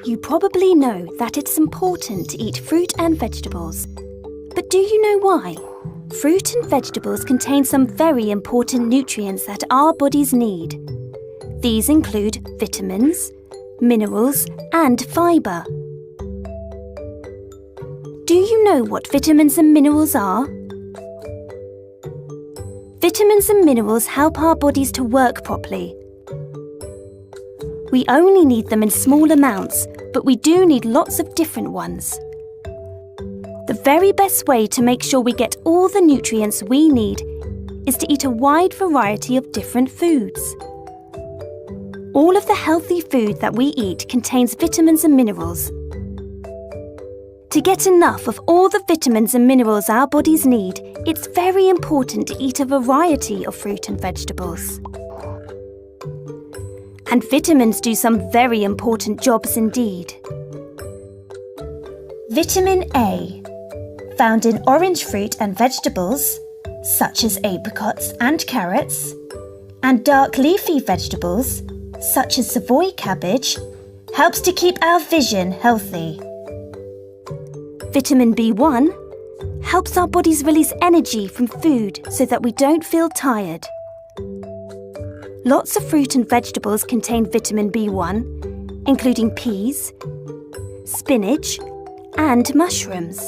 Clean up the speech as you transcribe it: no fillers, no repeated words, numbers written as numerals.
You probably know that it's important to eat fruit and vegetables. But do you know why? Fruit and vegetables contain some very important nutrients that our bodies need. These include vitamins, minerals, and fibre. Do you know what vitamins and minerals are? Vitamins and minerals help our bodies to work properly. We only need them in small amounts, but we do need lots of different ones. The very best way to make sure we get all the nutrients we need is to eat a wide variety of different foods. All of the healthy food that we eat contains vitamins and minerals. To get enough of all the vitamins and minerals our bodies need, it's very important to eat a variety of fruit and vegetables. And vitamins do some very important jobs indeed. Vitamin A, found in orange fruit and vegetables, such as apricots and carrots, and dark leafy vegetables, such as Savoy cabbage, helps to keep our vision healthy. Vitamin B1 helps our bodies release energy from food so that we don't feel tired. Lots of fruit and vegetables contain vitamin B1, including peas, spinach, and mushrooms.